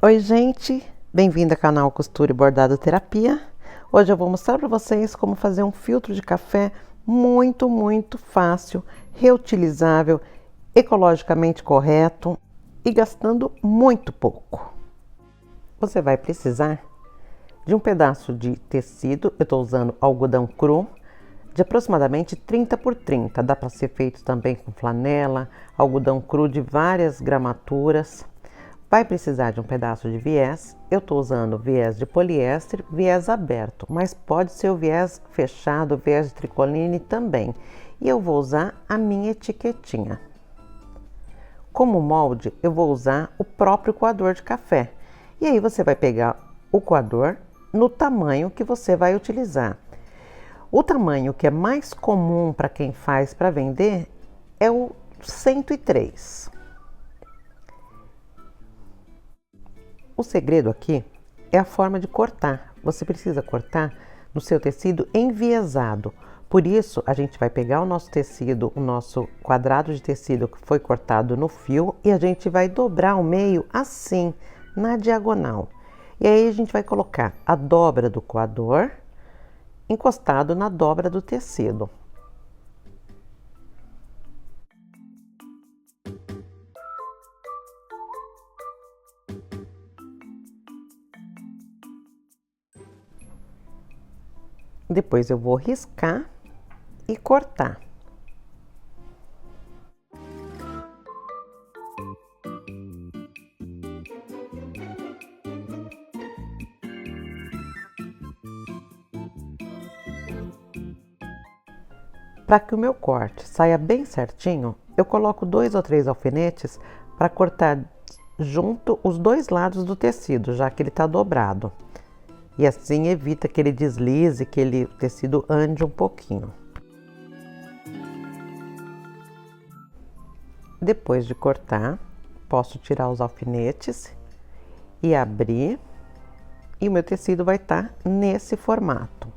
Oi gente, bem-vindo ao canal Costura e Bordado Terapia. Hoje eu vou mostrar para vocês como fazer um filtro de café muito fácil, reutilizável, ecologicamente correto e gastando muito pouco. Você vai precisar de um pedaço de tecido, eu estou usando algodão cru, de aproximadamente 30 por 30, dá para ser feito também com flanela, algodão cru de várias gramaturas. Vai precisar de um pedaço de viés, eu estou usando viés de poliéster, viés aberto, mas pode ser o viés fechado, viés de tricoline também. E eu vou usar a minha etiquetinha. Como molde, eu vou usar o próprio coador de café. E aí você vai pegar o coador no tamanho que você vai utilizar. O tamanho que é mais comum para quem faz para vender é o 103. O segredo aqui é a forma de cortar. Você precisa cortar no seu tecido enviesado. Por isso, a gente vai pegar o nosso tecido, o nosso quadrado de tecido que foi cortado no fio e a gente vai dobrar o meio assim, na diagonal. E aí a gente vai colocar a dobra do coador encostado na dobra do tecido. Depois eu vou riscar e cortar. Para que o meu corte saia bem certinho, eu coloco 2 ou 3 alfinetes para cortar junto os dois lados do tecido, já que ele está dobrado. E assim evita que ele deslize, que o tecido ande um pouquinho. Depois de cortar, posso tirar os alfinetes e abrir. E o meu tecido vai estar nesse formato,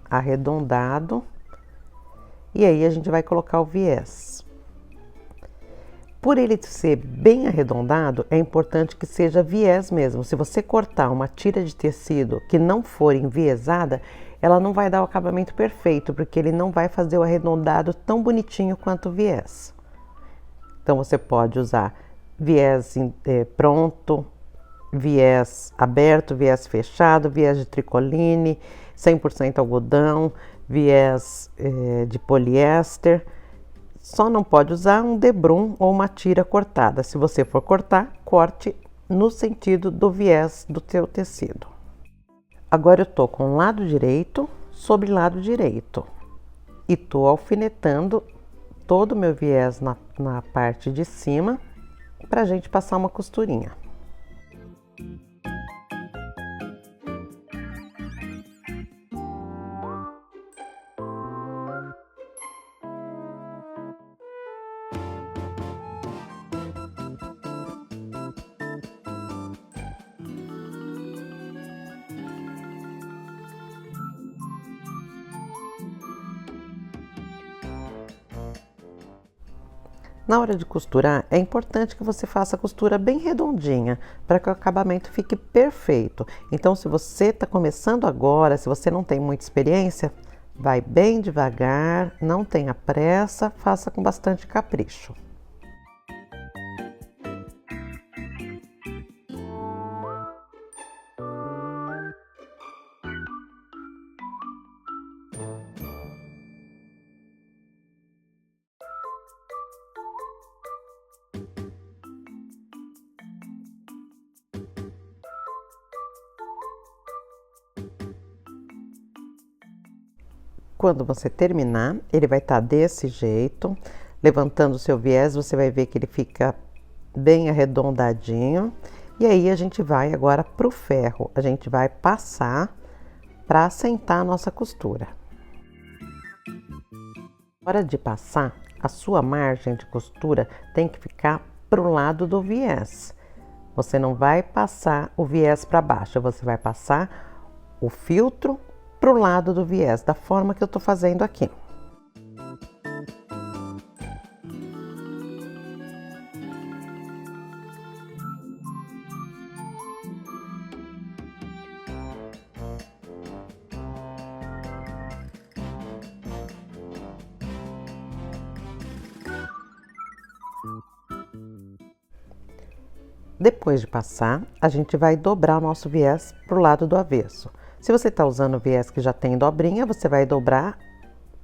arredondado. E aí a gente vai colocar o viés. Por ele ser bem arredondado, é importante que seja viés mesmo. Se você cortar uma tira de tecido que não for enviesada, ela não vai dar o acabamento perfeito, porque ele não vai fazer o arredondado tão bonitinho quanto o viés. Então você pode usar viés pronto, viés aberto, viés fechado, viés de tricoline, 100% algodão, viés de poliéster. Só não pode usar um debrum ou uma tira cortada. Se você for cortar, corte no sentido do viés do teu tecido. Agora eu tô com o lado direito sobre lado direito e tô alfinetando todo o meu viés na parte de cima pra gente passar uma costurinha. Na hora de costurar, é importante que você faça a costura bem redondinha, para que o acabamento fique perfeito. Então, se você está começando agora, se você não tem muita experiência, vai bem devagar, não tenha pressa, faça com bastante capricho. Quando você terminar, ele vai estar desse jeito. Levantando o seu viés, você vai ver que ele fica bem arredondadinho. E aí a gente vai agora pro ferro. A gente vai passar para assentar a nossa costura. Na hora de passar, a sua margem de costura tem que ficar pro lado do viés. Você não vai passar o viés para baixo, você vai passar o filtro para o lado do viés, da forma que eu estou fazendo aqui. Depois de passar, a gente vai dobrar o nosso viés para o lado do avesso. Se você está usando o viés que já tem dobrinha, você vai dobrar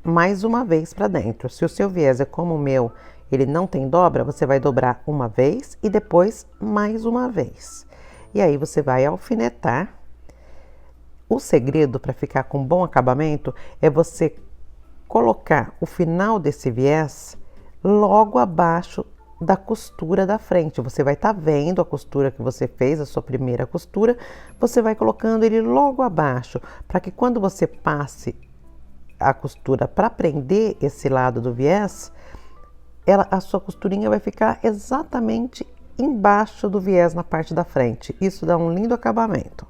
mais uma vez para dentro. Se o seu viés é como o meu, ele não tem dobra, você vai dobrar uma vez e depois mais uma vez. E aí você vai alfinetar. O segredo para ficar com bom acabamento é você colocar o final desse viés logo abaixo da costura da frente. Você vai estar vendo a costura que você fez, a sua primeira costura, você vai colocando ele logo abaixo, para que quando você passe a costura para prender esse lado do viés, a sua costurinha vai ficar exatamente embaixo do viés na parte da frente. Isso dá um lindo acabamento.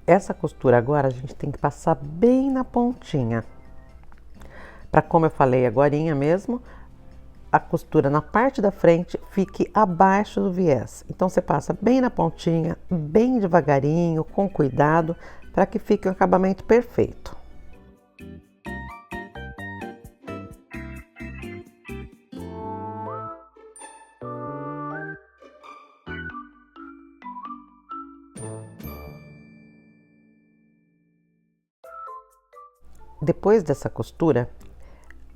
Essa costura agora a gente tem que passar bem na pontinha. Para, como eu falei agorinha mesmo, a costura na parte da frente fique abaixo do viés. Então você passa bem na pontinha, bem devagarinho, com cuidado, para que fique um acabamento perfeito. Depois dessa costura,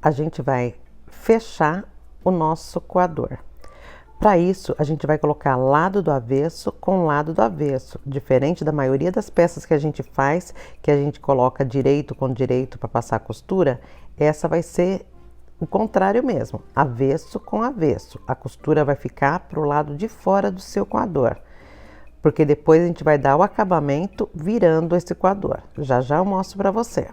a gente vai fechar o nosso coador. Para isso, a gente vai colocar lado do avesso com lado do avesso, diferente da maioria das peças que a gente faz, que a gente coloca direito com direito para passar a costura. Essa vai ser o contrário mesmo, avesso com avesso. A costura vai ficar para o lado de fora do seu coador, porque depois a gente vai dar o acabamento virando esse coador. Já já eu mostro para você.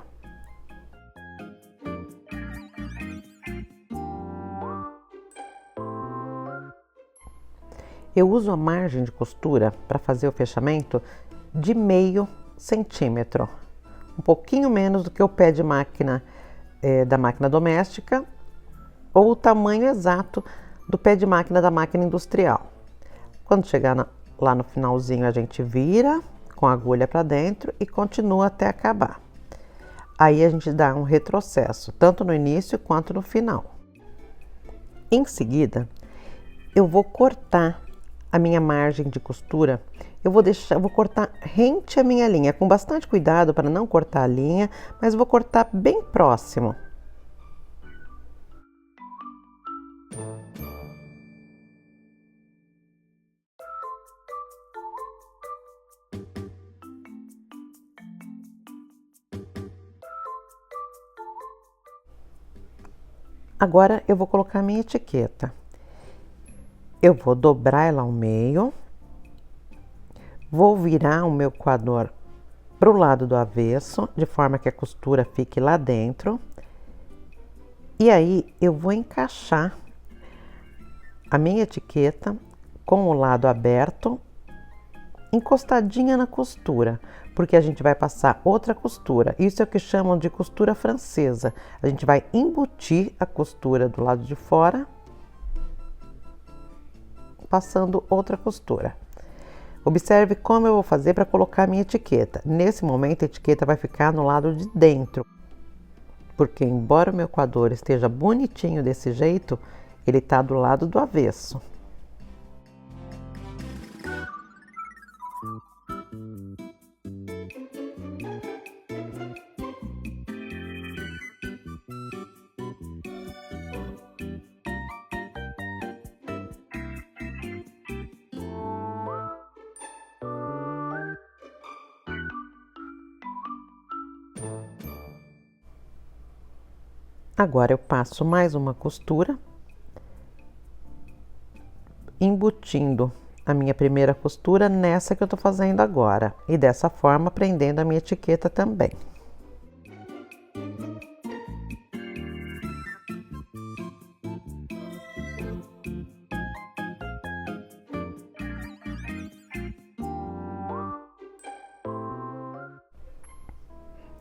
Eu uso a margem de costura para fazer o fechamento de meio centímetro, um pouquinho menos do que o pé de máquina da máquina doméstica ou o tamanho exato do pé de máquina da máquina industrial. Quando chegar lá no finalzinho, a gente vira com a agulha para dentro e continua até acabar. Aí a gente dá um retrocesso, tanto no início quanto no final. Em seguida, eu vou cortar a minha margem de costura. Eu vou cortar rente à minha linha, com bastante cuidado para não cortar a linha, mas vou cortar bem próximo. Agora eu vou colocar a minha etiqueta. Eu vou dobrar ela ao meio, vou virar o meu coador para o lado do avesso, de forma que a costura fique lá dentro. E aí eu vou encaixar a minha etiqueta com o lado aberto, encostadinha na costura, porque a gente vai passar outra costura. Isso é o que chamam de costura francesa. A gente vai embutir a costura do lado de fora, passando outra costura. Observe como eu vou fazer para colocar a minha etiqueta. Nesse momento, a etiqueta vai ficar no lado de dentro, porque embora o meu coador esteja bonitinho desse jeito, ele está do lado do avesso. Agora eu passo mais uma costura, embutindo a minha primeira costura nessa que eu tô fazendo agora, e dessa forma prendendo a minha etiqueta também.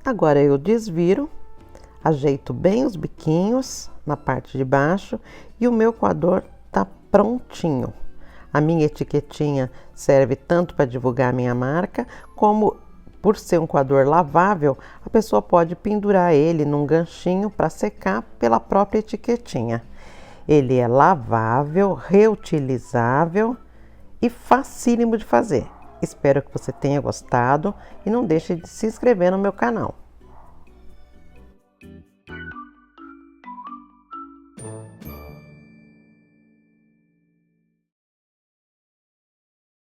Agora eu desviro, ajeito bem os biquinhos na parte de baixo e o meu coador tá prontinho. A minha etiquetinha serve tanto para divulgar a minha marca, como por ser um coador lavável, a pessoa pode pendurar ele num ganchinho para secar pela própria etiquetinha. Ele é lavável, reutilizável e facílimo de fazer. Espero que você tenha gostado e não deixe de se inscrever no meu canal.